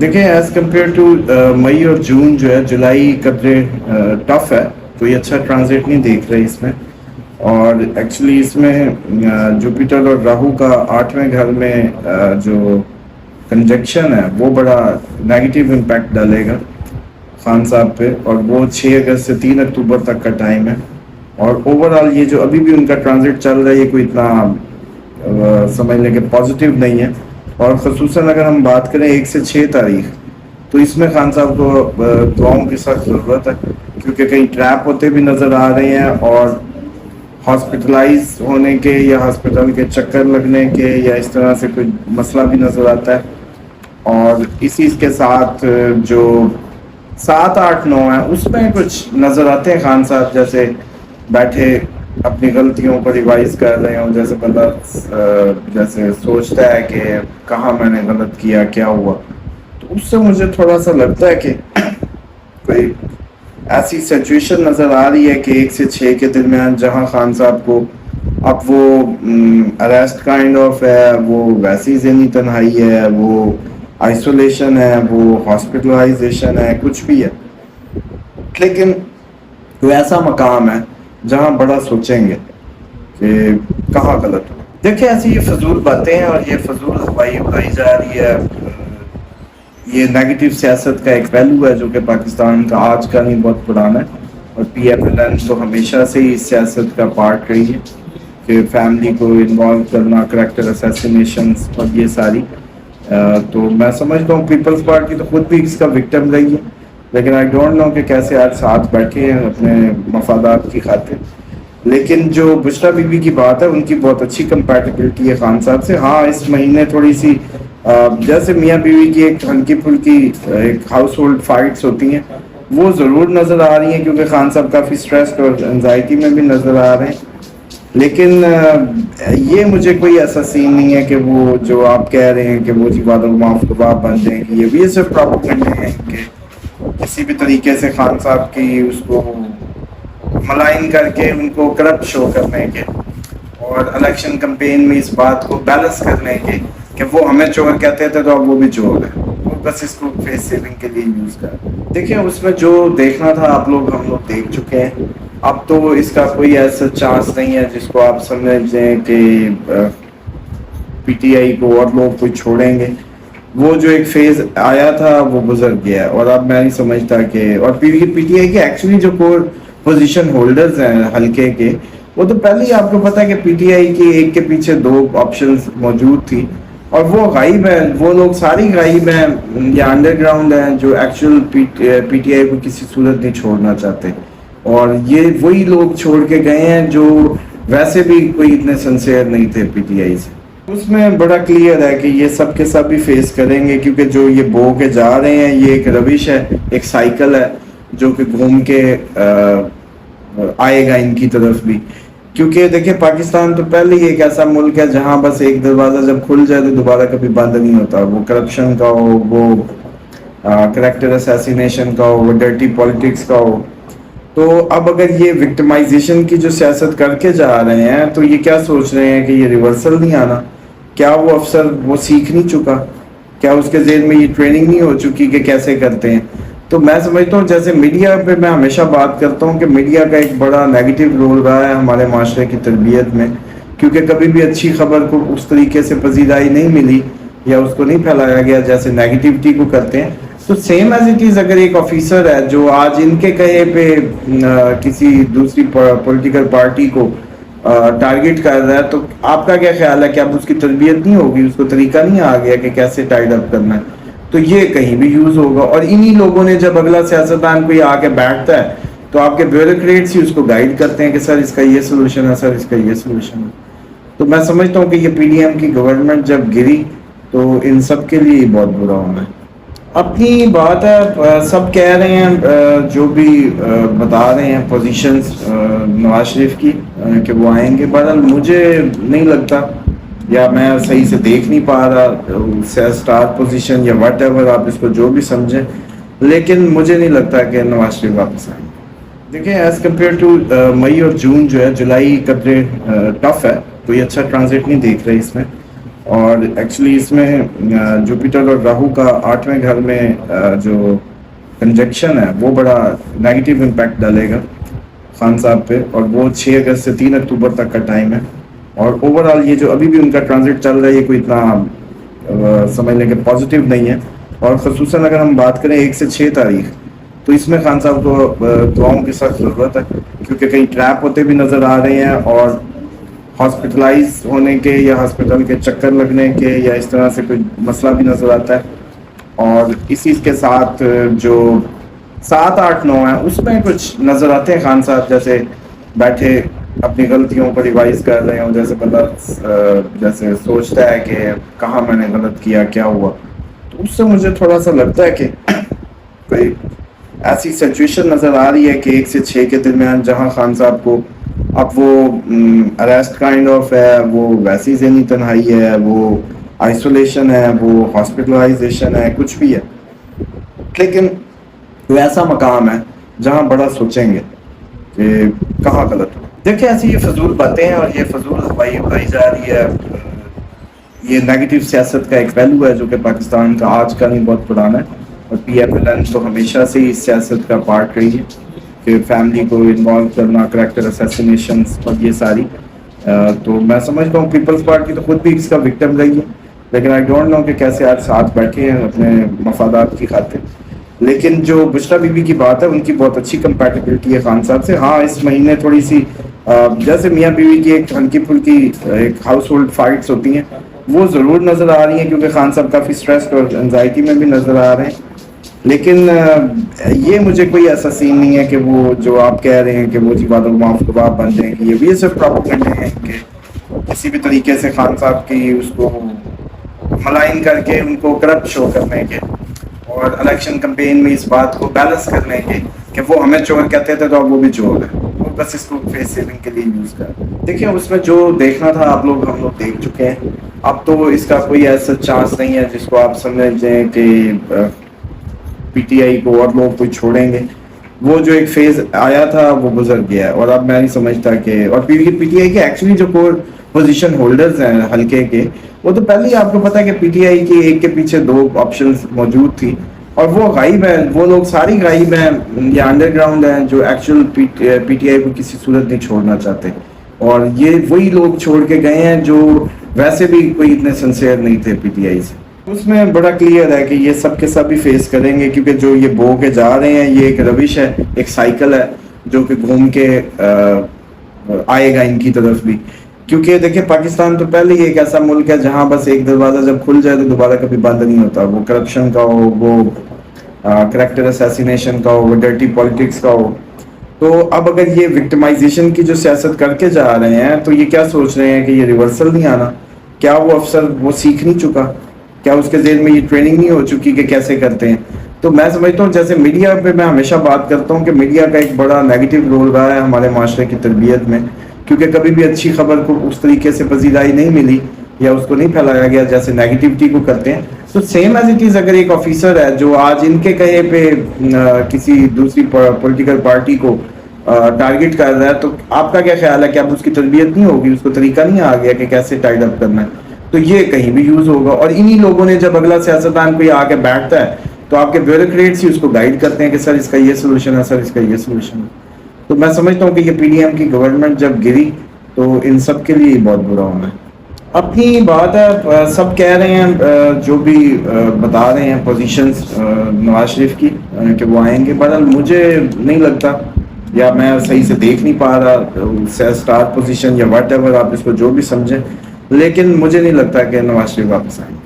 دیکھیں as compare to مئی اور جون جو ہے جولائی قدرے ٹف ہے، کوئی اچھا ٹرانزٹ نہیں دیکھ رہے اس میں. اور ایکچولی اس میں جوپیٹر اور راہو کا 8ویں گھر میں جو کنجکشن ہے وہ بڑا نیگیٹو امپیکٹ ڈالے گا خان صاحب پہ، اور وہ 6 اگست سے 3 اکتوبر تک کا ٹائم ہے. اور اوور آل یہ جو ابھی بھی ان کا ٹرانزٹ چل رہا ہے یہ کوئی اتنا سمجھ لیں کہ پازیٹیو نہیں ہے. اور خصوصاً اگر ہم بات کریں 1 سے 6 تاریخ، تو اس میں خان صاحب کو دعاؤں کی سخت ضرورت ہے، کیونکہ کہیں ٹریپ ہوتے بھی نظر آ رہے ہیں، اور ہاسپٹلائز ہونے کے یا ہاسپٹل کے چکر لگنے کے یا اس طرح سے کوئی مسئلہ بھی نظر آتا ہے. اور اسی کے ساتھ جو 7 8 9 ہے اس میں کچھ نظر آتے ہیں خان صاحب جیسے بیٹھے اپنی غلطیوں کو ریوائز کر رہے ہوں، جیسے بندہ جیسے سوچتا ہے کہ کہاں میں نے غلط کیا، کیا ہوا. تو اس سے مجھے تھوڑا سا لگتا ہے کہ کوئی ایسی سچویشن نظر آ رہی ہے کہ 1 سے 6 کے درمیان جہاں خان صاحب کو اب وہ اریسٹ کائنڈ آف ہے، وہ ویسی ذہنی تنہائی ہے، وہ آئسولیشن ہے، وہ ہاسپٹلائزیشن ہے، کچھ بھی ہے، لیکن کوئی ایسا مقام ہے جہاں بڑا سوچیں گے کہ کہاں غلط ہو. دیکھیں ایسی یہ فضول باتیں ہیں اور یہ فضول ہوائی اڑائی جا رہی ہے. یہ نیگیٹو سیاست کا ایک پہلو ہے جو کہ پاکستان کا آج کا نہیں بہت پرانا ہے، اور پی ایف ایل این تو ہمیشہ سے ہی اس سیاست کا پارٹ رہی ہے کہ فیملی کو انوالو کرنا، کریکٹر اسیسینیشنز اور یہ ساری. تو میں سمجھتا ہوں پیپلز پارٹی تو خود بھی اس کا وکٹم رہی ہے، لیکن آئی ڈونٹ نو کہ کیسے آج ساتھ بیٹھے ہیں اپنے مفادات کی خاطر. لیکن جو بشرا بی بی کی بات ہے ان کی بہت اچھی کمپیٹیبلٹی ہے خان صاحب سے. ہاں اس مہینے تھوڑی سی جیسے میاں بیوی کی ایک ہلکی پھلکی ایک ہاؤس ہولڈ فائٹس ہوتی ہیں وہ ضرور نظر آ رہی ہیں، کیونکہ خان صاحب کافی اسٹریسڈ اور انزائٹی میں بھی نظر آ رہے ہیں. لیکن یہ مجھے کوئی ایسا سین نہیں ہے کہ وہ جو آپ کہہ رہے ہیں کہ وہ جی وعدہ معاف بن جائیں گے، یہ صرف پراپوگنڈے ہیں کہ کسی بھی طریقے سے خان صاحب کی اس کو ملائن کر کے ان کو کرپٹ شو کرنے کے اور الیکشن کمپین میں اس بات کو بیلنس کرنے کے کہ وہ ہمیں چور کہتے تھے تو اب وہ بھی چور ہے، وہ بس اس کو فیس سیونگ کے لیے یوز کر. دیکھیں اس میں جو دیکھنا تھا ہم لوگ دیکھ چکے ہیں. اب تو اس کا کوئی ایسا چانس نہیں ہے جس کو آپ سمجھ لیں کہ پی ٹی آئی کو اور لوگ کوئی چھوڑیں گے. وہ جو ایک فیز آیا تھا وہ گزر گیا، اور اب میں نہیں سمجھتا کہ اور پی ٹی آئی کے ایکچولی جو کور پوزیشن ہولڈرز ہیں حلقے کے، وہ تو پہلے ہی آپ کو پتا ہے کہ پی ٹی آئی کی ایک کے پیچھے 2 آپشنز موجود تھی، اور وہ غائب ہیں. وہ لوگ ساری غائب ہیں یا انڈر گراؤنڈ ہیں جو ایکچوئل پی ٹی آئی کو کسی صورت نہیں چھوڑنا چاہتے. اور یہ وہی لوگ چھوڑ کے گئے ہیں جو ویسے بھی کوئی اتنے سنسیئر نہیں تھے پی ٹی آئی سے. اس میں بڑا کلیئر ہے کہ یہ سب کے سب بھی فیس کریں گے، کیونکہ جو یہ بو کے جا رہے ہیں یہ ایک روش ہے، ایک سائیکل ہے جو کہ گھوم کے آئے گا ان کی طرف بھی. کیونکہ دیکھیں پاکستان تو پہلے ہی ایک ایسا ملک ہے جہاں بس ایک دروازہ جب کھل جائے تو دوبارہ کبھی بند نہیں ہوتا، وہ کرپشن کا ہو، وہ کریکٹر اسیسینیشن کا ہو، وہ ڈرٹی پالیٹکس کا ہو. تو اب اگر یہ وکٹمائزیشن کی جو سیاست کر کے جا رہے ہیں تو یہ کیا سوچ رہے ہیں کہ یہ ریورسل نہیں آنا؟ کیا وہ افسر وہ سیکھ نہیں چکا؟ کیا اس کے ذہن میں یہ ٹریننگ نہیں ہو چکی کہ کیسے کرتے ہیں؟ تو میں سمجھتا ہوں جیسے میڈیا پہ میں ہمیشہ بات کرتا ہوں کہ میڈیا کا ایک بڑا نیگیٹو رول رہا ہے ہمارے معاشرے کی تربیت میں، کیونکہ کبھی بھی اچھی خبر کو اس طریقے سے پذیرائی نہیں ملی یا اس کو نہیں پھیلایا گیا جیسے نیگیٹیوٹی کو کرتے ہیں. تو سیم ایز اٹ از اگر ایک آفیسر ہے جو آج ان کے کہے پہ کسی دوسری پولیٹیکل پارٹی کو ٹارگٹ کر رہا ہے، تو آپ کا کیا خیال ہے کہ اب اس کی تربیت نہیں ہوگی، اس کو طریقہ نہیں آ گیا کہ کیسے ٹائڈ اپ کرنا ہے؟ تو یہ کہیں بھی یوز ہوگا. اور انہی لوگوں نے جب اگلا سیاستدان کوئی آ کے بیٹھتا ہے تو آپ کے بیوروکریٹس ہی اس کو گائیڈ کرتے ہیں کہ سر اس کا یہ سولوشن ہے، سر اس کا یہ سولوشن ہے. تو میں سمجھتا ہوں کہ یہ پی ڈی ایم کی گورنمنٹ جب گری تو ان سب کے لیے بہت برا ہونا ہے. اپنی بات ہے، سب کہہ رہے ہیں جو بھی بتا رہے ہیں پوزیشنز نواز شریف کی کہ وہ آئیں گے. بہرحال مجھے نہیں لگتا، یا میں صحیح سے دیکھ نہیں پا رہا اسٹار پوزیشن یا واٹ ایور آپ اس کو جو بھی سمجھیں، لیکن مجھے نہیں لگتا کہ نواز شریف واپس آئیں. دیکھیں ایز کمپیئر ٹو مئی اور جون جو ہے جولائی قدرے ٹف ہے، کوئی اچھا ٹرانزٹ نہیں دیکھ رہے اس میں. اور ایکچولی اس میں جوپیٹر اور راہو کا 8ویں گھر میں جو کنجکشن ہے وہ بڑا نیگیٹو امپیکٹ ڈالے گا خان صاحب پہ، اور وہ 6 اگست سے 3 اکتوبر تک کا ٹائم ہے. اور اوور آل یہ جو ابھی بھی ان کا ٹرانزٹ چل رہا ہے یہ کوئی اتنا سمجھ لیں کہ پازیٹیو نہیں ہے. اور خصوصاً اگر ہم بات کریں 1 سے 6 تاریخ، تو اس میں خان صاحب کو دعاؤں کی سخت ضرورت ہے، کیونکہ کہیں ٹریپ ہوتے بھی نظر آ رہے ہیں، اور ہاسپٹلائز ہونے کے یا ہاسپٹل کے چکر لگنے کے یا اس طرح سے کوئی مسئلہ بھی نظر آتا ہے. اور اسی کے ساتھ جو 7 8 9 ہیں اس میں کچھ نظر آتے ہیں خان صاحب جیسے بیٹھے اپنی غلطیوں کو ریوائز کر رہے ہوں، جیسے بندہ جیسے سوچتا ہے کہ کہاں میں نے غلط کیا، کیا ہوا. تو اس سے مجھے تھوڑا سا لگتا ہے کہ کوئی ایسی سچویشن نظر آ رہی ہے کہ 1 سے 6 کے درمیان جہاں خان صاحب کو اب وہ اریسٹ کائنڈ آف ہے، وہ ویسی ذہنی تنہائی ہے، وہ آئسولیشن ہے، وہ ہاسپٹلائزیشن ہے، کچھ بھی ہے، لیکن کوئی ایسا مقام ہے جہاں بڑا سوچیں گے کہ کہاں غلط ہو. دیکھیں ایسی یہ فضول باتیں ہیں اور یہ فضول ہوائی اڑائی جا رہی ہے. یہ نیگیٹو سیاست کا ایک پہلو ہے جو کہ پاکستان کا آج کا نہیں بہت پرانا ہے، اور پی ایف ایل این تو ہمیشہ سے ہی اس سیاست کا پارٹ رہی ہے کہ فیملی کو انوالو کرنا، کریکٹر اسیسینیشنز اور یہ ساری. تو میں سمجھتا ہوں پیپلز پارٹی تو خود بھی اس کا وکٹم رہی ہے، لیکن آئی ڈونٹ نو کہ کیسے آج ساتھ بیٹھے ہیں اپنے مفادات کی خاطر. لیکن جو بشرا بی بی کی بات ہے ان کی بہت اچھی کمپیٹیبلٹی ہے خان صاحب سے. ہاں اس مہینے تھوڑی سی جیسے میاں بیوی کی ایک ہلکی پھلکی ایک ہاؤس ہولڈ فائٹس ہوتی ہیں وہ ضرور نظر آ رہی ہیں، کیونکہ خان صاحب کافی اسٹریسڈ اور انزائٹی میں بھی نظر آ رہے ہیں. لیکن یہ مجھے کوئی ایسا سین نہیں ہے کہ وہ جو آپ کہہ رہے ہیں کہ وہ جی وعدہ معاف گواہ بن جائیں گے، یہ صرف پروپیگنڈے ہیں کہ کسی بھی طریقے سے خان صاحب کی اس کو ملائن کر کے ان کو کرپٹ شو کرنے کے اور الیکشن کمپین میں اس بات کو بیلنس کرنے کے کہ وہ ہمیں چور کہتے تھے تو اب وہ بھی چور ہے، وہ بس اس کو فیس سیونگ کے لیے یوز کر. دیکھیں اس میں جو دیکھنا تھا ہم لوگ دیکھ چکے ہیں. اب تو اس کا کوئی ایسا چانس نہیں ہے جس کو آپ سمجھ جائیں کہ پی ٹی آئی کو اور لوگ کوئی چھوڑیں گے. وہ جو ایک فیز آیا تھا وہ گزر گیا ہے، اور اب میں نہیں سمجھتا کہ اور پی ٹی آئی کے ایکچولی جو کور پوزیشن ہولڈرز ہیں حلقے کے، وہ تو پہلے ہی آپ کو پتا ہے کہ پی ٹی آئی کی ایک کے پیچھے 2 آپشنز موجود تھی، اور وہ غائب ہیں، وہ لوگ ساری غائب ہیں یا انڈر گراؤنڈ ہیں جو ایکچوئل پی ٹی آئی کو کسی صورت نہیں چھوڑنا چاہتے. اور یہ وہی لوگ چھوڑ کے گئے ہیں جو ویسے بھی کوئی اتنے سنسیئر نہیں تھے پی ٹی آئی سے. اس میں بڑا کلیئر ہے کہ یہ سب کے سب ہی فیس کریں گے، کیونکہ جو یہ بو کے جا رہے ہیں یہ ایک روش ہے، ایک سائیکل ہے جو کہ گھوم کے آئے گا ان کی طرف بھی. کیونکہ دیکھیں پاکستان تو پہلے ہی ایک ایسا ملک ہے جہاں بس ایک دروازہ جب کھل جائے تو دوبارہ کبھی بند نہیں ہوتا، وہ کرپشن کا ہو، وہ کریکٹر اسیسینیشن کا ہو، وہ ڈرٹی پالیٹکس کا ہو. تو اب اگر یہ وکٹمائزیشن کی جو سیاست کر کے جا رہے ہیں تو یہ کیا سوچ رہے ہیں کہ یہ ریورسل نہیں آنا؟ کیا وہ افسر وہ سیکھ نہیں چکا؟ کیا اس کے ذہن میں یہ ٹریننگ نہیں ہو چکی کہ کیسے کرتے ہیں؟ تو میں سمجھتا ہوں جیسے میڈیا پہ میں ہمیشہ بات کرتا ہوں کہ میڈیا کا ایک بڑا نیگیٹو رول رہا ہے ہمارے معاشرے کی تربیت میں، کیونکہ کبھی بھی اچھی خبر کو اس طریقے سے پذیرائی نہیں ملی یا اس کو نہیں پھیلایا گیا جیسے نیگیٹیوٹی کو کرتے ہیں. تو سیم ایز اٹ از اگر ایک آفیسر ہے جو آج ان کے کہے پہ کسی دوسری پولیٹیکل پارٹی کو ٹارگٹ کر رہا ہے، تو آپ کا کیا خیال ہے کہ اب اس کی تربیت نہیں ہوگی، اس کو طریقہ نہیں آ گیا کہ کیسے ٹائڈ اپ کرنا ہے؟ تو یہ کہیں بھی یوز ہوگا. اور انہی لوگوں نے جب اگلا سیاستدان کوئی آ کے بیٹھتا ہے تو آپ کے بیوروکریٹس ہی اس کو گائیڈ کرتے ہیں کہ سر اس کا یہ سولوشن ہے، سر اس کا یہ سولوشن ہے. تو میں سمجھتا ہوں کہ یہ پی ڈی ایم کی گورنمنٹ جب گری تو ان سب کے لیے بہت برا ہونا ہے. اپنی بات ہے، سب کہہ رہے ہیں جو بھی بتا رہے ہیں پوزیشنز نواز شریف کی کہ وہ آئیں گے، بہرحال مجھے نہیں لگتا، یا میں صحیح سے دیکھ نہیں پا رہا اسٹار پوزیشن یا واٹ ایور آپ اس کو جو بھی سمجھیں، لیکن مجھے نہیں لگتا کہ نواز شریف واپس آئیں گے.